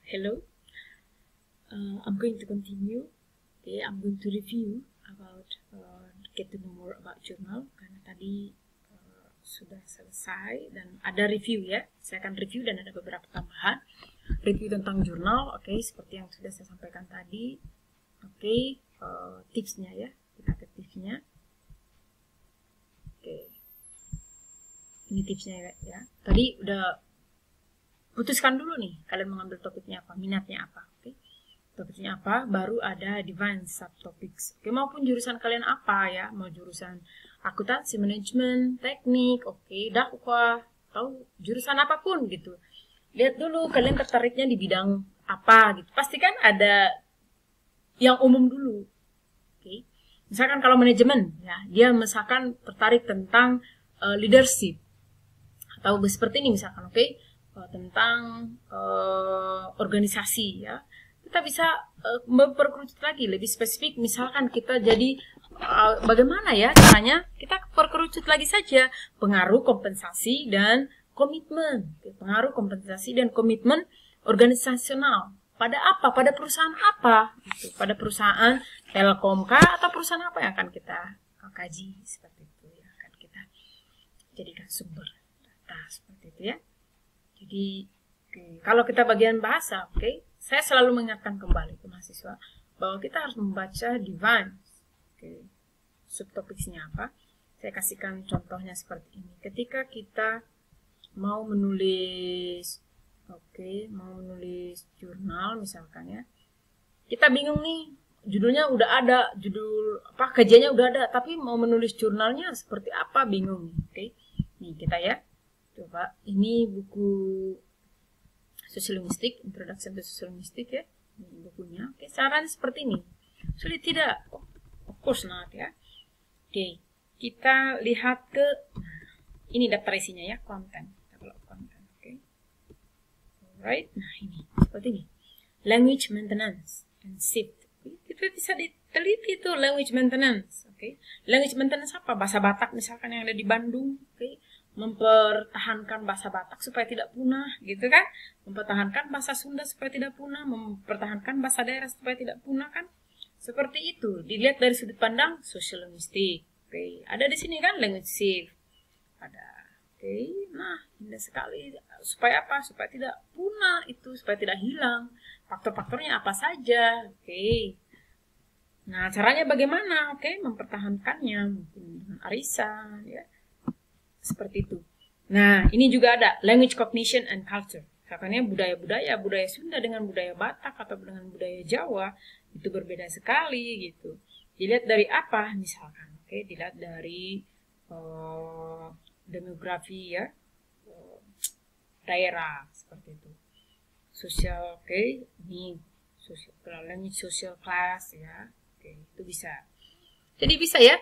Hello, I'm going to continue. Okay, I'm going to review about get to know more about journal karena tadi sudah selesai dan ada review ya. Saya akan review dan ada beberapa tambahan. Review tentang jurnal, oke, seperti yang sudah saya sampaikan tadi. Oke, tipsnya ya, kita ke tipsnya. Oke, ini tipsnya ya. Tadi udah putuskan dulu nih, kalian mengambil topiknya apa, minatnya apa, oke? Topiknya apa, baru ada advanced subtopics. Oke, maupun jurusan kalian apa ya, mau jurusan akuntansi, manajemen, teknik, oke, dakwah, atau jurusan apapun gitu. Lihat dulu kalian tertariknya di bidang apa gitu. Pastikan ada yang umum dulu. Oke. Misalkan kalau manajemen ya, dia misalkan tertarik tentang leadership. Atau seperti ini misalkan, oke, tentang organisasi ya. Kita bisa memperkerucut lagi lebih spesifik, misalkan kita jadi bagaimana ya caranya, kita perkerucut lagi saja pengaruh kompensasi dan komitmen, pengaruh kompensasi dan komitmen organisasional pada apa, pada perusahaan apa gitu. Pada perusahaan Telkom kah atau perusahaan apa yang akan kita kaji, seperti itu ya, akan kita jadikan sumber data seperti itu ya. Jadi kalau kita bagian bahasa, saya selalu mengingatkan kembali ke mahasiswa bahwa kita harus membaca advanced. Subtopiknya apa? Saya kasihkan contohnya seperti ini. Ketika kita mau menulis, mau menulis jurnal misalkan ya, kita bingung nih, judulnya udah ada, judul apa, kajiannya udah ada, tapi mau menulis jurnalnya seperti apa, bingung nih. Nih kita ya, coba ini buku Sosiologistik, Introduction to Sosiologistik ya, ini bukunya. Saran seperti ini, sulit tidak? Of course not ya. Kita lihat ke, ini daftar isinya ya, konten. Alright, nah ini seperti ini. Language maintenance and shift. Kita bisa diteliti itu language maintenance. Language maintenance apa? Bahasa Batak misalkan yang ada di Bandung. Mempertahankan bahasa Batak supaya tidak punah, gitu kan? Mempertahankan bahasa Sunda supaya tidak punah, mempertahankan bahasa daerah supaya tidak punah kan? Seperti itu. Dilihat dari sudut pandang sosiologistik. Ada di sini kan language shift. Ada. Nah, indah sekali. Supaya apa? Supaya tidak punah itu, supaya tidak hilang. Faktor-faktornya apa saja? Nah, caranya bagaimana? Mempertahankannya mungkin dengan arisan, ya. Seperti itu. Nah, ini juga ada language cognition and culture. Katanya budaya Sunda dengan budaya Batak atau dengan budaya Jawa itu berbeda sekali gitu. Dilihat dari apa? Misalkan, dilihat dari demografi ya, daerah seperti itu, sosial, ini sosial, language social class ya, itu bisa. Jadi bisa ya,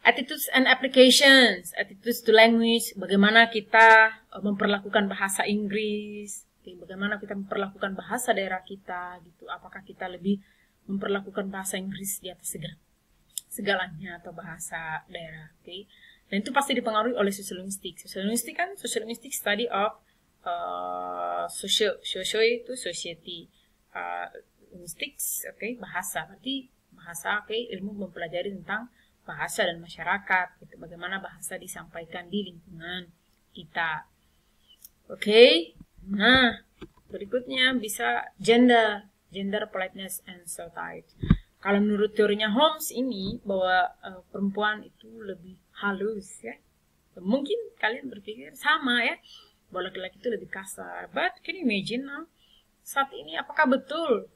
attitudes and applications, attitudes to language, bagaimana kita memperlakukan bahasa Inggris, bagaimana kita memperlakukan bahasa daerah kita gitu, apakah kita lebih memperlakukan bahasa Inggris di atas segalanya atau bahasa daerah, Dan itu pasti dipengaruhi oleh sosiologistik. Sosiologistik kan, sosiologistik study of socio itu society, linguistics, bahasa. Berarti bahasa, ilmu mempelajari tentang bahasa dan masyarakat, gitu. Bagaimana bahasa disampaikan di lingkungan kita. Nah, berikutnya bisa gender, politeness and society. Kalau menurut teorinya Holmes ini bahwa perempuan itu lebih halus ya. Mungkin kalian berpikir sama ya, bahwa laki-laki itu lebih kasar. But can you imagine saat ini apakah betul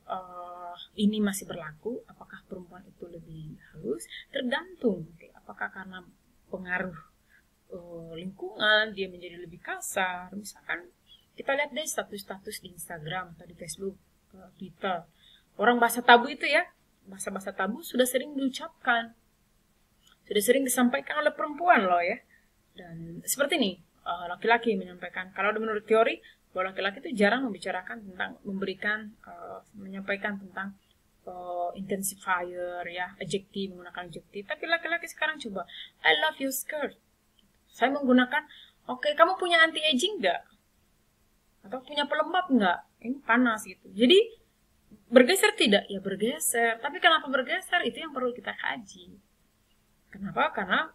ini masih berlaku? Apakah perempuan itu lebih halus? Tergantung. Apakah karena pengaruh lingkungan dia menjadi lebih kasar? Misalkan kita lihat deh status-status di Instagram atau di Facebook, Twitter. Orang bahasa tabu itu ya, bahasa-bahasa tabu sudah sering diucapkan, sudah sering disampaikan oleh perempuan loh ya. Dan seperti ini, laki-laki menyampaikan. Kalau menurut teori, bahwa laki-laki itu jarang membicarakan tentang, menyampaikan tentang intensifier ya, adjektif, menggunakan adjektif. Tapi laki-laki sekarang coba, I love your skirt. Saya menggunakan, kamu punya anti-aging nggak? Atau punya pelembab nggak? ini panas gitu. Jadi bergeser tidak? Ya bergeser. Tapi kenapa bergeser? Itu yang perlu kita kaji. Kenapa? Karena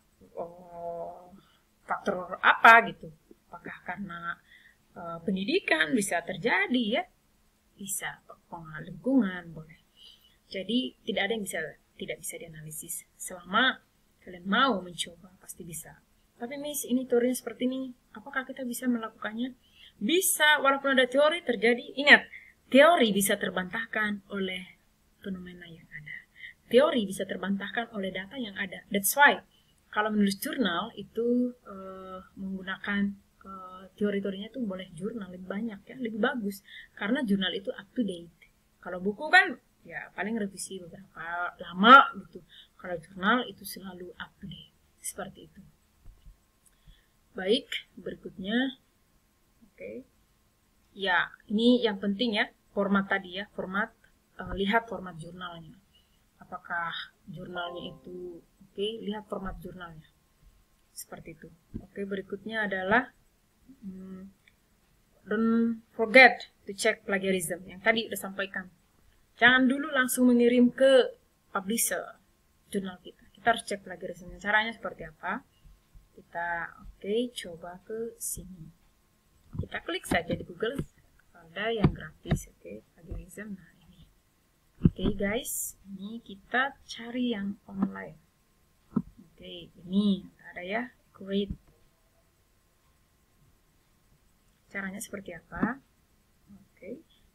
faktor apa gitu? Apakah karena pendidikan bisa terjadi ya? Bisa. Pengaruh lingkungan boleh. Jadi tidak ada yang tidak bisa dianalisis. Selama kalian mau mencoba pasti bisa. Tapi Miss, ini teorinya seperti ini. Apakah kita bisa melakukannya? Bisa, walaupun ada teori terjadi. Ingat, teori bisa terbantahkan oleh fenomena yang ada. Teori bisa terbantahkan oleh data yang ada. That's why, kalau menulis jurnal itu menggunakan teori-teorinya itu boleh jurnal lebih banyak ya, lebih bagus. Karena jurnal itu up to date. Kalau buku kan ya paling revisi beberapa lama gitu. Kalau jurnal itu selalu up to date. Seperti itu. Baik, berikutnya. Oke. Ya, ini yang penting ya, format tadi ya, format, lihat format jurnalnya. Apakah jurnalnya itu, oke, lihat format jurnalnya. Seperti itu. Oke, berikutnya adalah, don't forget to check plagiarism, yang tadi udah sampaikan. Jangan dulu langsung mengirim ke publisher jurnal kita. Kita harus cek plagiarism. Caranya seperti apa? Kita, coba ke sini. Kita klik saja di Google, ada yang gratis, plagiarism. Nah ini, guys, ini kita cari yang online. Ini ada ya, great. Caranya seperti apa?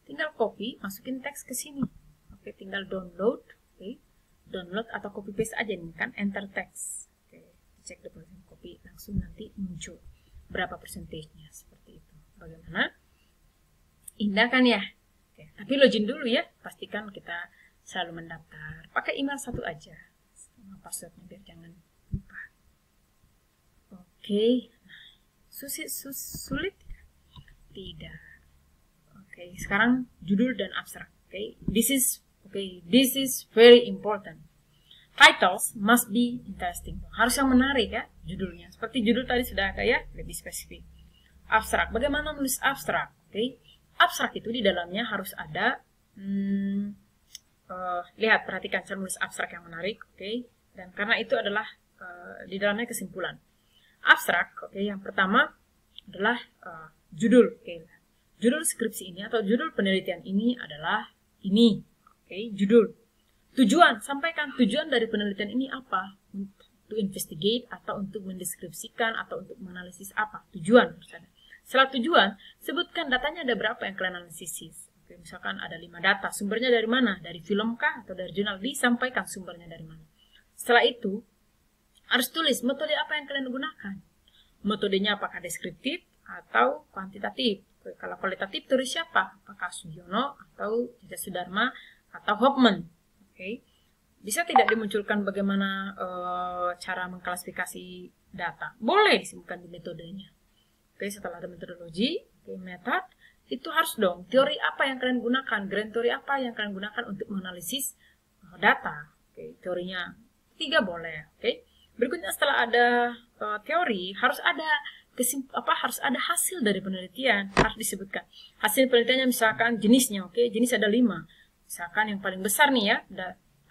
Tinggal copy, masukin teks ke sini. Tinggal download, download atau copy paste aja nih kan, enter text. Cek the percent copy, langsung nanti muncul berapa persentasenya seperti itu. Bagaimana? Indah kan ya? Tapi login dulu ya, pastikan kita selalu mendaftar. Pakai email satu aja, sama passwordnya biar jangan lupa. Sulit? Tidak. Sekarang judul dan abstrak. This is very important. Titles must be interesting. Harus yang menarik ya judulnya. Seperti judul tadi sudah ada ya, lebih spesifik. Abstrak. Bagaimana menulis abstrak? Abstrak itu di dalamnya harus ada lihat, perhatikan cara menulis abstrak yang menarik, Dan karena itu adalah di dalamnya kesimpulan. Abstrak, yang pertama adalah judul, Judul skripsi ini atau judul penelitian ini adalah ini, judul. Tujuan, sampaikan tujuan dari penelitian ini apa? Untuk investigate atau untuk mendeskripsikan atau untuk menganalisis apa? Tujuan. Setelah tujuan, sebutkan datanya ada berapa yang kalian analisis. Misalkan ada 5 data, sumbernya dari mana? Dari film kah atau dari jurnal? Disampaikan sumbernya dari mana. Setelah itu, harus tulis metode apa yang kalian gunakan. Metodenya apakah deskriptif atau kuantitatif. Kalau kualitatif, tulis siapa? Apakah Sugiono atau Caca Sudarma atau Hopman. Bisa tidak dimunculkan bagaimana cara mengklasifikasi data? Boleh disebutkan di metodenya. Setelah ada metodologi, method, itu harus dong. Teori apa yang kalian gunakan? Grand teori apa yang kalian gunakan untuk menganalisis data? Teorinya 3 boleh. Berikutnya setelah ada teori, harus ada hasil dari penelitian, harus disebutkan. Hasil penelitiannya misalkan jenisnya, jenis ada 5. Misalkan yang paling besar nih ya,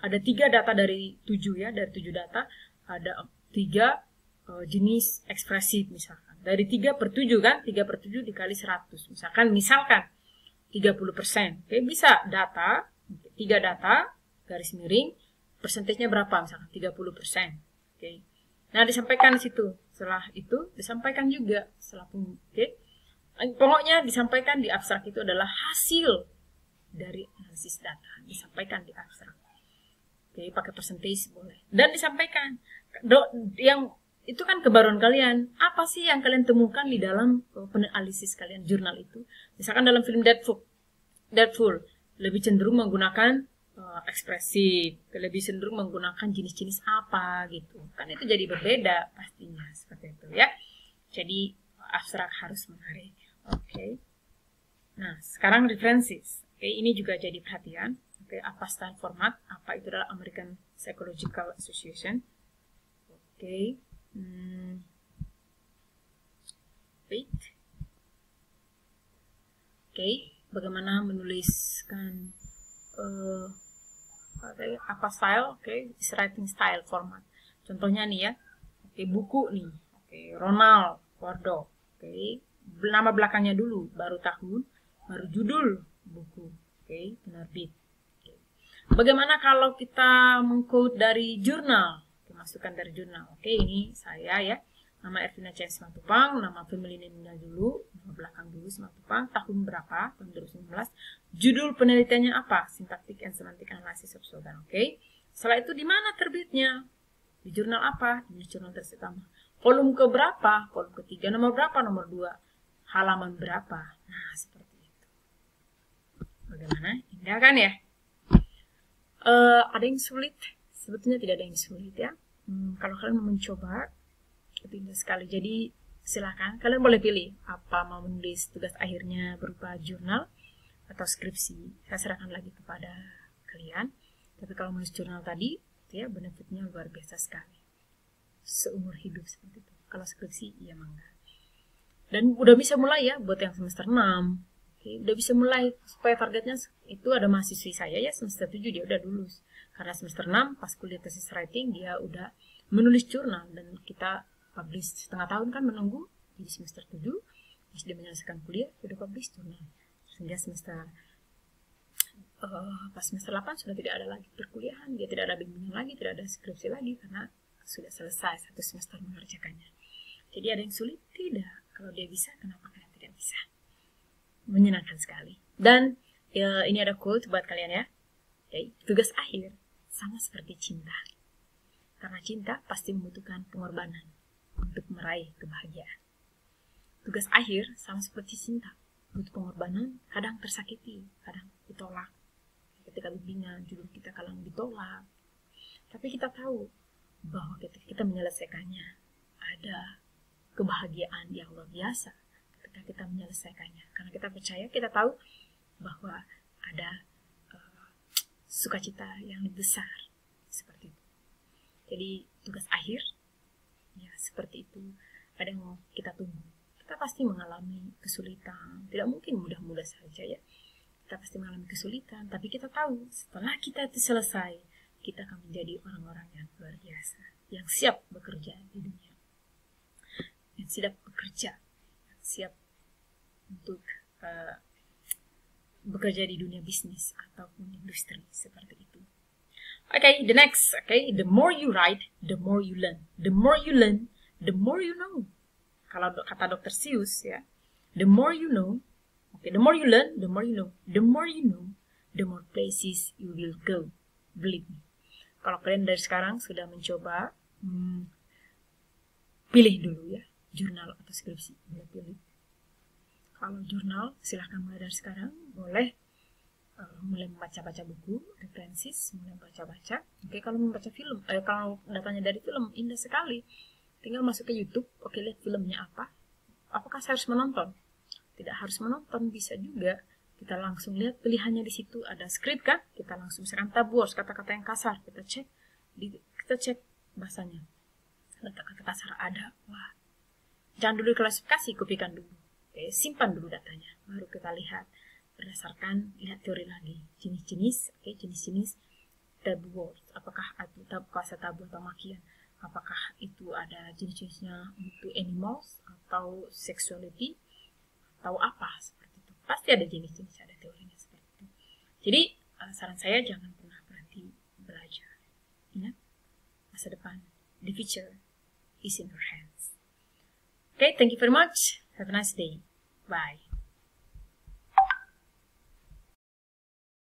ada 3 data dari 7 ya, dari 7 data ada 3 jenis ekspresif misalkan. Dari 3/7 kan, 3/7 dikali 100. Misalkan 30%. Bisa data, 3 data, garis miring, persentasenya berapa misalkan, 30%. Nah disampaikan di situ. Setelah itu disampaikan juga. Pokoknya disampaikan di abstrak itu adalah hasil dari analisis data, disampaikan di abstrak. Pakai persentage boleh. Dan disampaikan yang itu kan kebaruan kalian. Apa sih yang kalian temukan di dalam penanalisis kalian jurnal itu? Misalkan dalam film Deadpool lebih cenderung menggunakan ekspresif, lebih cenderung menggunakan jenis-jenis apa gitu. Kan itu jadi berbeda pastinya seperti itu ya. Jadi abstrak harus menarik. Nah, sekarang references. Ini juga jadi perhatian. Apa style format? Apa itu adalah American Psychological Association? bagaimana menuliskan apa style, is writing style format. Contohnya nih ya, buku nih, Ronald Wardock, nama belakangnya dulu, baru tahun, baru judul buku, penerbit. Bagaimana kalau kita mengquote dari jurnal, masukkan dari jurnal. Ini saya ya, nama Ervina Cheng Simatupang, nama family name-nya dulu, nama belakang dulu Simatupang, tahun berapa, tahun 2019, judul penelitiannya apa, Syntactic and Semantic Analysis of Slogan. Setelah itu di mana terbitnya, di jurnal apa, di jurnal terutama, volume ke berapa, volume ketiga, nomor berapa, nomor 2, halaman berapa. Nah, seperti itu. Bagaimana? Indah kan ya? Ada yang sulit? Sebetulnya tidak ada yang sulit ya. Kalau kalian mau mencoba, itu indah sekali. Jadi silakan, kalian boleh pilih apa mau menulis tugas akhirnya berupa jurnal atau skripsi. Saya serahkan lagi kepada kalian. Tapi kalau menulis jurnal tadi, ya benefitnya luar biasa sekali. Seumur hidup seperti itu. Kalau skripsi, ya mangga. Dan udah bisa mulai ya buat yang semester 6. Udah bisa mulai supaya targetnya itu ada mahasiswi saya ya semester 7 dia udah lulus. Karena semester 6 pas kuliah tesis writing dia udah menulis jurnal dan kita publish setengah tahun kan menunggu. Jadi semester 7 dia menyelesaikan kuliah sudah publish jurnal. Sehingga semester pas semester 8 sudah tidak ada lagi perkuliahan, dia tidak ada bimbingan lagi, tidak ada skripsi lagi karena sudah selesai satu semester mengerjakannya. Jadi ada yang sulit? Tidak. Kalau dia bisa, kenapa kalian tidak bisa? Menyenangkan sekali. Dan ini ada quote buat kalian ya. Tugas akhir sama seperti cinta. Karena cinta pasti membutuhkan pengorbanan untuk meraih kebahagiaan. Tugas akhir sama seperti cinta. Butuh pengorbanan, kadang tersakiti, kadang ditolak. Ketika bimbingan, judul kita kadang ditolak. Tapi kita tahu bahwa ketika kita menyelesaikannya, ada kebahagiaan yang luar biasa ketika kita menyelesaikannya. Karena kita percaya, kita tahu bahwa ada sukacita yang lebih besar. Seperti itu. Jadi tugas akhir, ya seperti itu. Ada yang mau kita tunggu. Kita pasti mengalami kesulitan. Tidak mungkin mudah-mudah saja ya. Kita pasti mengalami kesulitan. Tapi kita tahu setelah kita itu selesai, kita akan menjadi orang-orang yang luar biasa. Yang siap bekerja di dunia. Yang siap bekerja. Yang siap untuk bekerja di dunia bisnis ataupun industri seperti itu. The next, the more you write, the more you learn. The more you learn, the more you know. Kalau kata Dr. Seuss ya, the more you know, the more you learn, the more you know. The more you know, the more places you will go. Believe me. Kalau kalian dari sekarang sudah mencoba, pilih dulu ya, jurnal atau skripsi, boleh pilih. Kalau jurnal, silahkan mulai dari sekarang, boleh mulai membaca-baca buku, referensis, mulai baca-baca. Kalau membaca film, kalau datanya dari film, indah sekali. Tinggal masuk ke YouTube, lihat filmnya apa. Apakah saya harus menonton? Tidak harus menonton, bisa juga. Kita langsung lihat pilihannya di situ, ada skrip kan? Kita langsung misalkan tabuos, kata-kata yang kasar, kita cek bahasanya. Kata-kata kasar ada, wah. Jangan dulu klasifikasi, kopikan dulu. Simpan dulu datanya, baru kita lihat berdasarkan lihat teori lagi jenis-jenis, jenis-jenis tabu words, apakah itu kata tabu atau makian, apakah itu ada jenis-jenisnya untuk animals atau sexuality atau apa seperti itu, pasti ada jenis-jenis, ada teorinya seperti itu. Jadi saran saya jangan pernah berhenti belajar. Ingat, masa depan, the future is in your hands. Thank you very much. Have a nice day. Bye.